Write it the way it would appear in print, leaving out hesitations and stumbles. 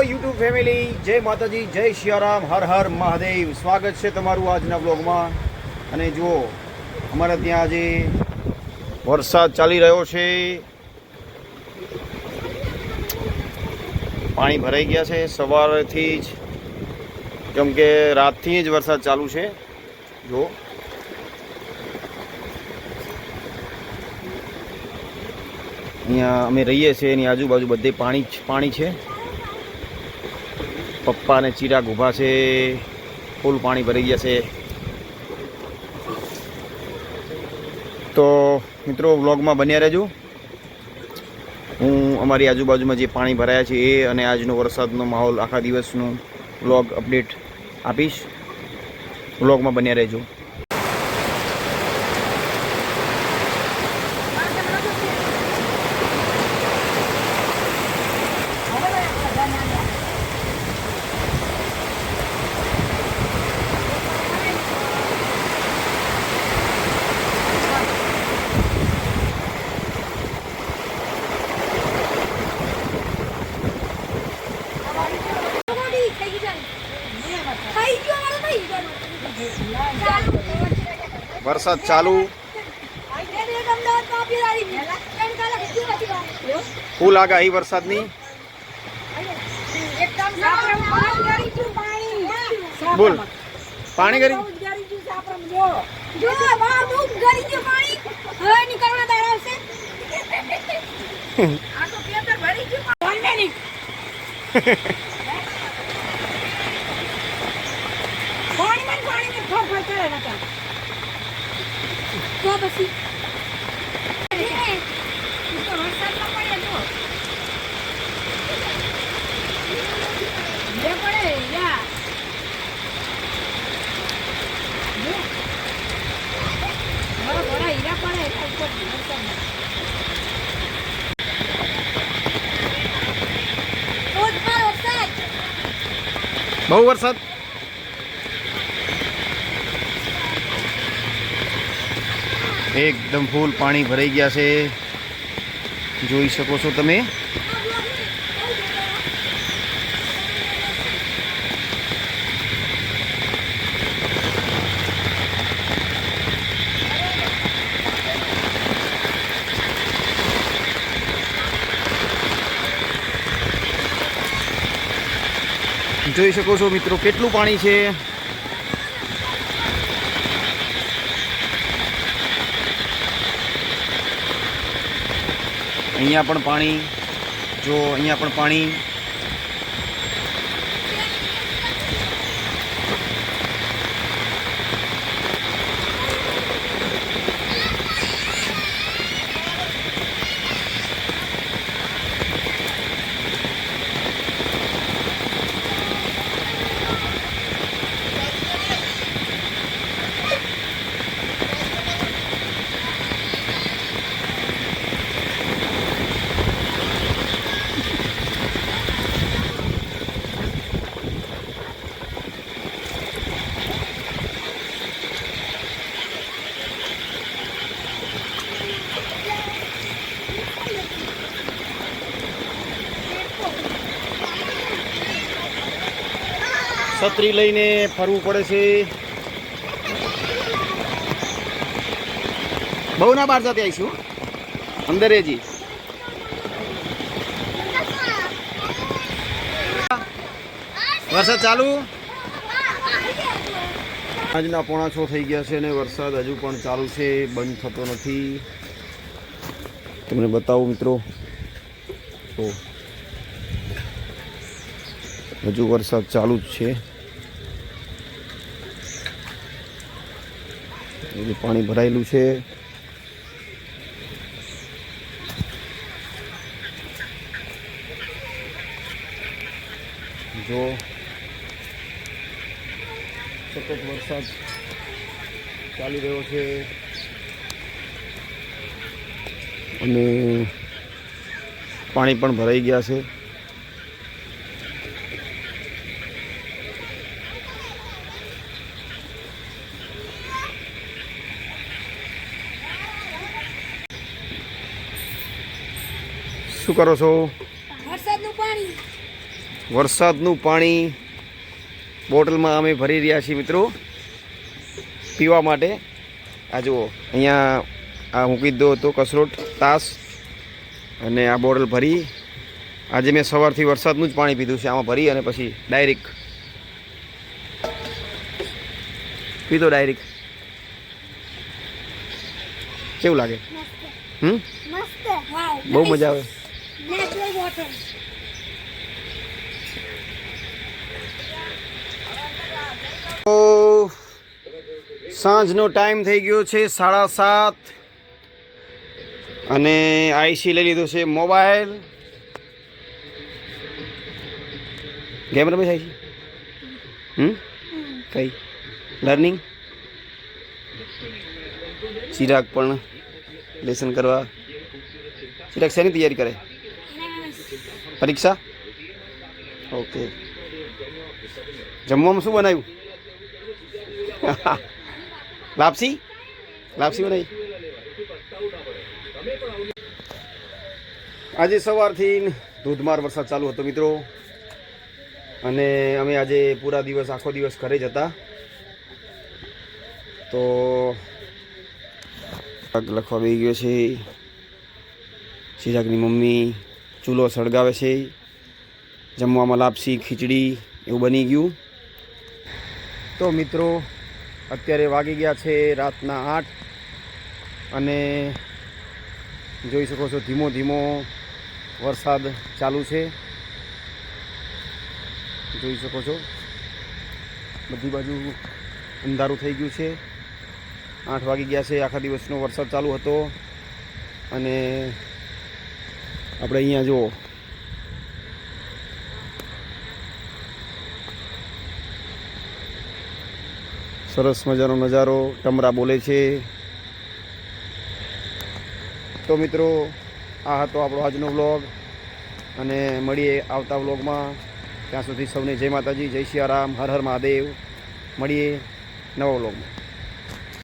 YouTube family, જય માતાજી, જય સિયારામ, હર હર મહાદેવ। સ્વાગત છે તમારું આજના બ્લોગમાં। અને જુઓ, અમારે ત્યાં આજે વરસાદ ચાલી રહ્યો છે। પાણી ભરાઈ ગયા છે સવારથી જ, કેમ કે રાતથી જ વરસાદ ચાલુ છે। જો અહીંયા અમે રહીએ છીએ એની આજુબાજુ બધે પાણી જ પાણી છે। પપ્પા ને ચિરાગ ઊભા છે, ફૂલ પાણી ભરાઈ ગયા છે। તો મિત્રો વ્લોગમાં બન્યા રહેજો। હું અમારી આજુબાજુમાં જે પાણી ભરાયા છે એ અને આજનો વરસાદનો માહોલ આખા દિવસનું વ્લોગ અપડેટ આપીશ। વ્લોગમાં બન્યા રહેજો। વરસાદ ચાલુ, ફૂલ આગાહી વરસાદની। બોલ, પાણી કરી બહુ વરસાદ। એકદમ ફૂલ પાણી ભરાઈ ગયા છે, જોઈ શકો છો તમે। જોઈ શકો છો મિત્રો કેટલું પાણી છે। અહીંયા પણ પાણી, જો અહીંયા પણ પાણી। છત્રી લઈને ફરવું પડે છે। બહુ ના બહાર જતી આવીશું, અંદર જી। વરસાદ ચાલુ, આજના 6:45 થઈ ગયા છે અને વરસાદ હજુ પણ ચાલુ છે, બંધ થતો નથી। તમને બતાવું મિત્રો, તો હજુ વરસાદ ચાલુ જ છે। પાણી ભરાયેલું છે। જો સતત વરસાદ ચાલી રહ્યો છે અને પાણી પણ ભરાઈ ગયા છે। શું કરો છો? વરસાદનું પાણી વરસાદનું પાણી બોટલમાં અમે ભરી રહ્યા છીએ મિત્રો પીવા માટે. આ જુઓ અહીંયા આ મૂકી દીધો હતો કસરોટ તાસ અને આ બોટલ ભરી. આજે મેં સવારથી વરસાદનું જ પાણી પીધું છે, આમાં ભરી અને પછી ડાયરેક્ટ પીધો ડાયરેક્ટ. કેવું લાગે? બહુ મજા આવે. તો સાંજનો ટાઈમ થઈ ગયો છે 7:30 અને આઈસી લઈ લીધો છે મોબાઈલ. ગેમ રમે છે કઈ લર્નિંગ. ચિરાગ પણ લેસન કરવા. ચિરાગ શેની તૈયારી કરે? પરીક્ષા. ઓકે. જમવામાં શું બનાવ્યું? લાપસી બનાવી. આજે સવારથી ધોધમાર વરસાદ ચાલુ હતો મિત્રો અને અમે આજે પૂરા દિવસ આખો દિવસ ઘરે જ હતા. તો લખવા બેસી ગયો છે. ચિરાગની મમ્મી ચૂલો સળગાવે છે. જમવામાં લાપસી ખીચડી એવું બની ગયું. તો મિત્રો અત્યારે વાગી ગયા છે રાતના 8 અને જોઈ શકો છો ધીમો ધીમો વરસાદ ચાલુ છે. જોઈ શકો છો બધી બાજુ અંધારું થઈ ગયું છે. 8 વાગી ગયા છે. આખા દિવસનો વરસાદ ચાલુ હતો અને આપણે અહીંયા જુઓ સરસ મજાનો નજારો. ટમરા બોલે છે. તો મિત્રો આ હતો આપણો આજનો વ્લોગ અને મળીએ આવતા વ્લોગમાં. ત્યાં સુધી સૌને જય માતાજી, જય સિયારામ, હર હર મહાદેવ. મળીએ નવા વ્લોગમાં.